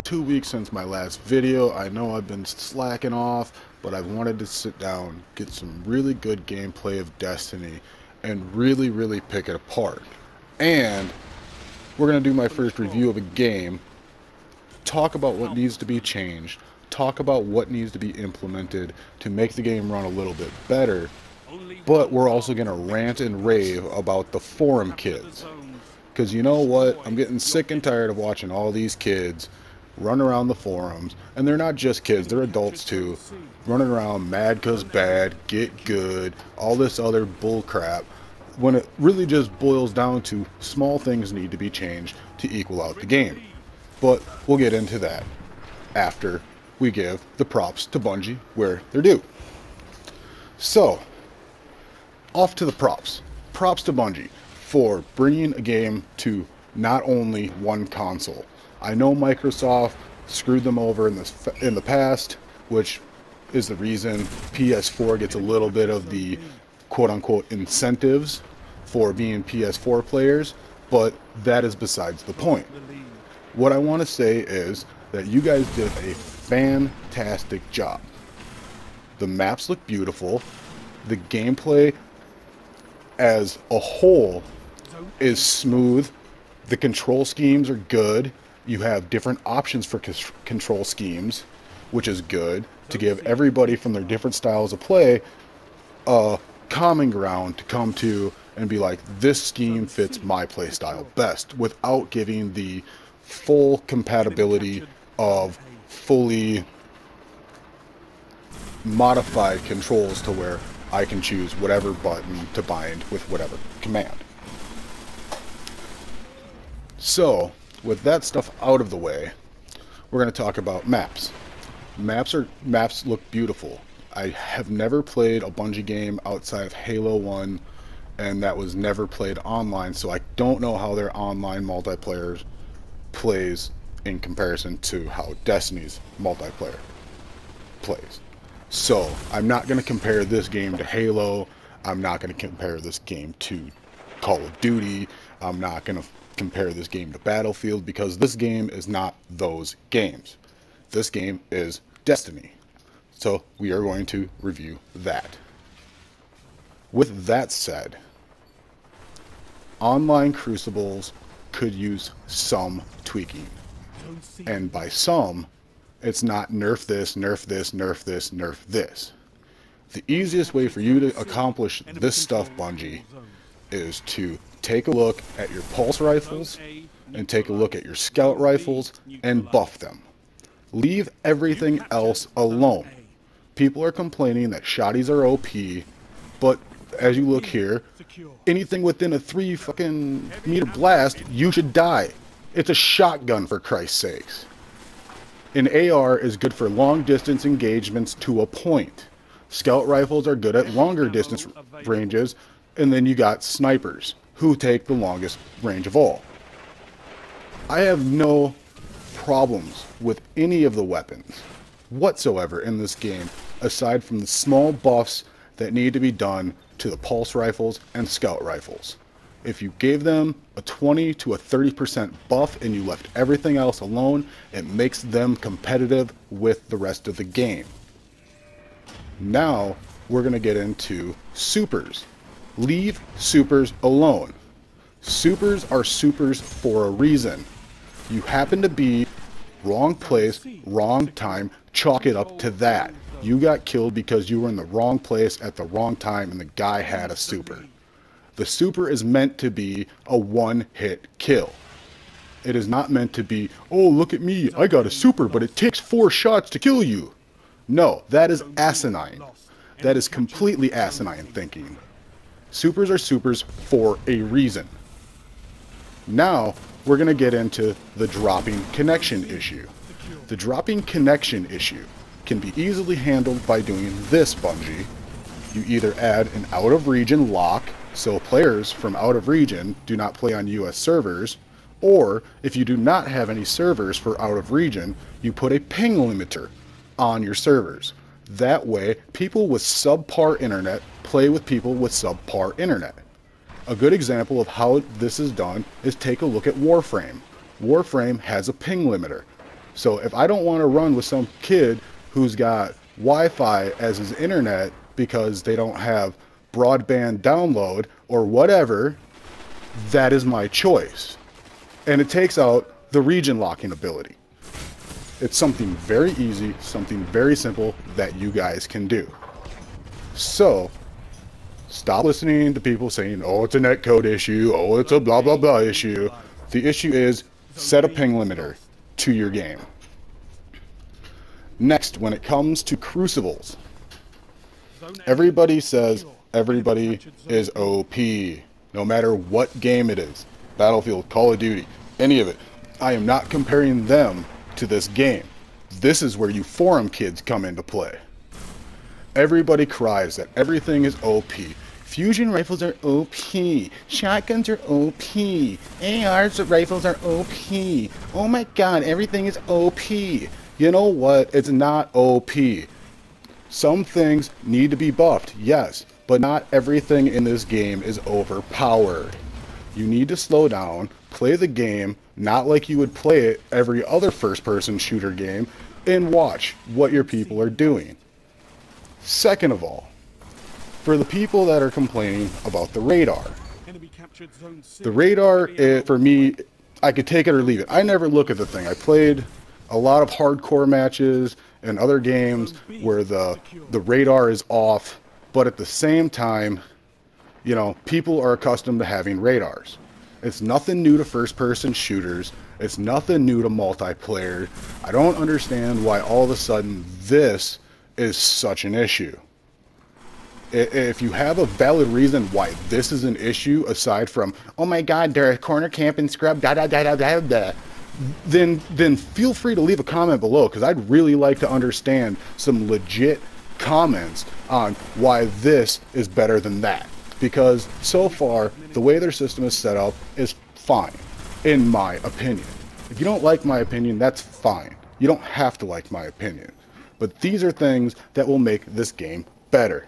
2 weeks since my last video. I know I've been slacking off, but I wanted to sit down, get some really good gameplay of Destiny, and really pick it apart. And we're going to do my first review of a game, talk about what needs to be changed, talk about what needs to be implemented to make the game run a little bit better, but we're also going to rant and rave about the forum kids. Because you know what? I'm getting sick and tired of watching all these kids run around the forums. And they're not just kids, they're adults too. Running around mad 'cause bad, get good, all this other bull crap. When it really just boils down to small things need to be changed to equal out the game. But we'll get into that after we give the props to Bungie where they're due. So, off to the props. Props to Bungie for bringing a game to not only one console. I know Microsoft screwed them over in the past, which is the reason PS4 gets a little bit of the quote-unquote incentives for being PS4 players, but that is besides the point. What I want to say is that you guys did a fantastic job. The maps look beautiful. The gameplay as a whole is smooth. The control schemes are good. You have different options for control schemes, which is good to give everybody from their different styles of play a common ground to come to and be like, this scheme fits my play style best, without giving the full compatibility of fully modified controls to where I can choose whatever button to bind with whatever command. So, with that stuff out of the way, we're going to talk about maps. Maps look beautiful. I have never played a Bungie game outside of Halo 1, and that was never played online, so I don't know how their online multiplayer plays in comparison to how Destiny's multiplayer plays. So, I'm not going to compare this game to Halo. I'm not going to compare this game to Call of Duty. I'm not going to compare this game to Battlefield, because this game is not those games. This game is Destiny. So, we are going to review that. With that said, online Crucibles could use some tweaking. And by some, it's not nerf this, nerf this, nerf this, nerf this. The easiest way for you to accomplish this stuff, Bungie, is to take a look at your pulse rifles and take a look at your scout rifles and buff them. Leave everything else alone. People are complaining that shotties are OP, but as you look here, anything within a 3 fucking meter blast, you should die. It's a shotgun, for Christ's sakes. An AR is good for long distance engagements to a point. Scout rifles are good at longer distance ranges, and then you got snipers, who take the longest range of all. I have no problems with any of the weapons whatsoever in this game, aside from the small buffs that need to be done to the pulse rifles and scout rifles. If you gave them a 20 to a 30% buff and you left everything else alone, it makes them competitive with the rest of the game. Now, we're going to get into supers. Leave supers alone. Supers are supers for a reason. You happen to be wrong place, wrong time, chalk it up to that. You got killed because you were in the wrong place at the wrong time and the guy had a super. The super is meant to be a one-hit kill. It is not meant to be, oh, look at me, I got a super, but it takes 4 shots to kill you. No, that is asinine. That is completely asinine thinking. Supers are supers for a reason. Now, we're going to get into the dropping connection issue. The dropping connection issue can be easily handled by doing this, Bungie. You either add an out-of-region lock, so players from out of region do not play on US servers, or if you do not have any servers for out of region, you put a ping limiter on your servers. That way, people with subpar internet play with people with subpar internet. A good example of how this is done is take a look at Warframe. Warframe has a ping limiter. So if I don't want to run with some kid who's got Wi-Fi as his internet because they don't have broadband download or whatever, that is my choice. And it takes out the region locking ability. It's something very easy, something very simple that you guys can do. So, stop listening to people saying, oh, it's a netcode issue, oh, it's a blah, blah, blah issue. The issue is set a ping limiter to your game. Next, when it comes to crucibles, everybody says everybody is OP, no matter what game it is. Battlefield, Call of Duty, any of it. I am not comparing them to this game. This is where you forum kids come into play. Everybody cries that everything is OP. Fusion rifles are OP. Shotguns are OP. ARs rifles are OP. Oh my god, everything is OP. You know what? It's not OP. Some things need to be buffed, yes, but not everything in this game is overpowered. You need to slow down, play the game, not like you would play it every other first-person shooter game, and watch what your people are doing. Second of all, for the people that are complaining about the radar. The radar, for me, I could take it or leave it. I never look at the thing. I played a lot of hardcore matches and other games where the radar is off, but at the same time, you know, people are accustomed to having radars. It's nothing new to first-person shooters. It's nothing new to multiplayer. I don't understand why all of a sudden this is such an issue. If you have a valid reason why this is an issue, aside from, oh my god, they're a corner camping scrub, da da da da da da, then feel free to leave a comment below, because I'd really like to understand some legit comments on why this is better than that. Because so far, the way their system is set up is fine, in my opinion. If you don't like my opinion, that's fine. You don't have to like my opinion. But these are things that will make this game better.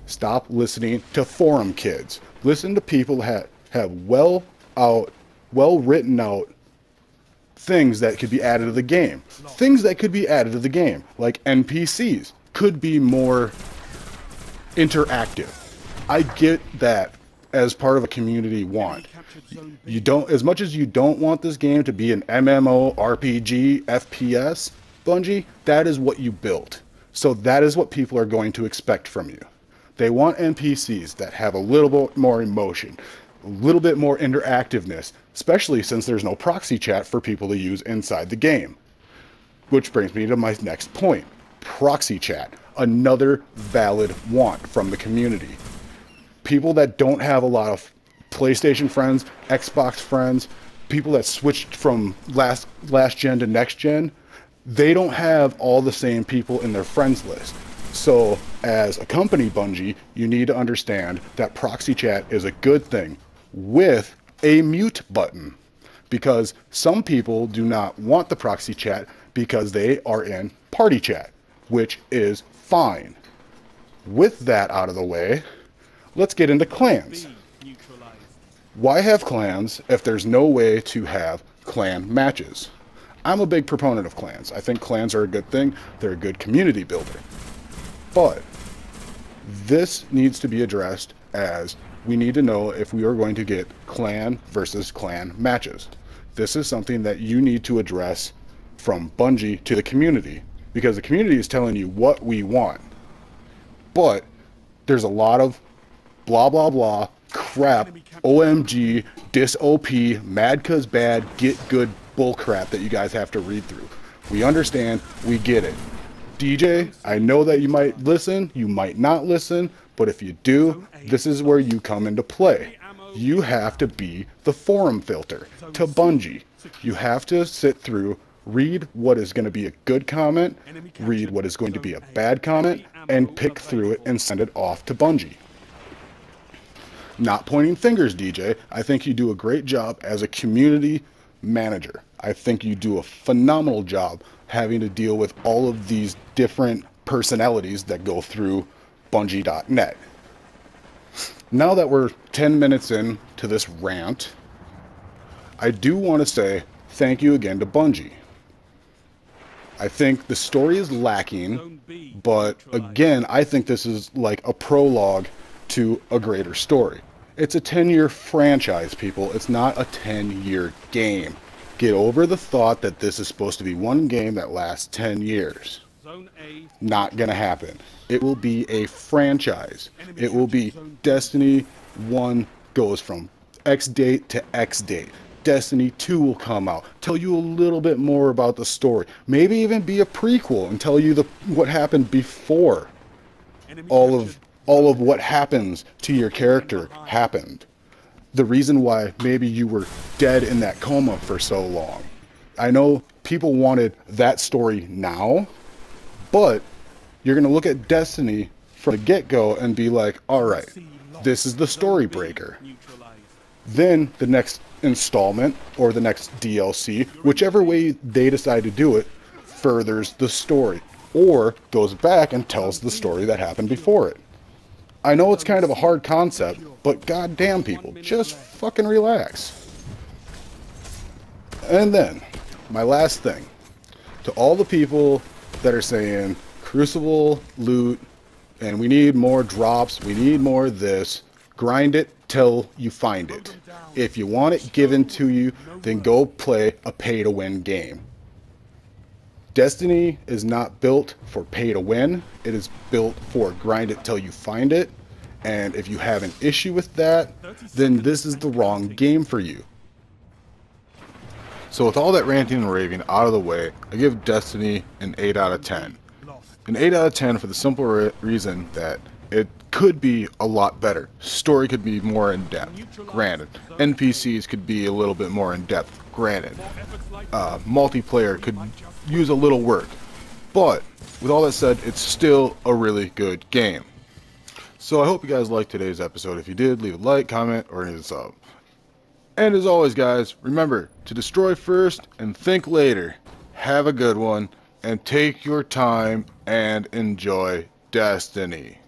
Stop listening to forum kids. Listen to people that have well written out things that could be added to the game. Things that could be added to the game, like NPCs, could be more interactive. I get that as part of a community want. You don't, as much as you don't want this game to be an MMO, RPG, FPS, Bungie, that is what you built. So that is what people are going to expect from you. They want NPCs that have a little bit more emotion, a little bit more interactiveness, especially since there's no proxy chat for people to use inside the game. Which brings me to my next point. Proxy chat, another valid want from the community. People that don't have a lot of PlayStation friends, Xbox friends, people that switched from last gen to next gen, they don't have all the same people in their friends list. So as a company, Bungie, you need to understand that proxy chat is a good thing with a mute button, because some people do not want the proxy chat because they are in party chat, which is fine. With that out of the way, let's get into clans. Why have clans if there's no way to have clan matches? I'm a big proponent of clans. I think clans are a good thing. They're a good community builder. But this needs to be addressed, as we need to know if we are going to get clan versus clan matches. This is something that you need to address from Bungie to the community, because the community is telling you what we want. But there's a lot of blah blah blah crap, OMG, dis OP, mad cause bad, get good bull crap that you guys have to read through. We understand, we get it. DJ, I know that you might listen, you might not listen, but if you do, this is where you come into play. You have to be the forum filter to Bungie. You have to sit through, read what is going to be a good comment, read what is going to be a bad comment, and pick through it and send it off to Bungie. Not pointing fingers, DJ. I think you do a great job as a community manager. I think you do a phenomenal job having to deal with all of these different personalities that go through Bungie.net. Now that we're 10 minutes in to this rant, I do want to say thank you again to Bungie. I think the story is lacking, but again, I think this is like a prologue to a greater story. It's a 10-year franchise, people. It's not a 10-year game. Get over the thought that this is supposed to be one game that lasts 10 years. Not gonna happen. It will be a franchise. It will be Destiny 1 goes from X date to X date. Destiny 2 will come out, tell you a little bit more about the story. Maybe even be a prequel and tell you what happened before all of what happens to your character happened. The reason why maybe you were dead in that coma for so long. I know people wanted that story now, but you're going to look at Destiny from the get-go and be like, alright, this is the story breaker. Then the next installment or the next DLC, whichever way they decide to do it, furthers the story or goes back and tells the story that happened before it. I know it's kind of a hard concept, but goddamn people, just fucking relax. And then, my last thing, to all the people that are saying Crucible loot and we need more drops, we need more of this, grind it till you find it. If you want it given to you, then go play a pay-to-win game. Destiny is not built for pay-to-win. It is built for grind it till you find it. And if you have an issue with that, then this is the wrong game for you. So with all that ranting and raving out of the way, I give Destiny an 8 out of 10. An 8 out of 10 for the simple reason that it could be a lot better. Story could be more in-depth, granted. NPCs could be a little bit more in-depth, granted. Multiplayer could use a little work. But, with all that said, it's still a really good game. So I hope you guys liked today's episode. If you did, leave a like, comment, or hit a sub. And as always, guys, remember to destroy first and think later. Have a good one, and take your time and enjoy Destiny.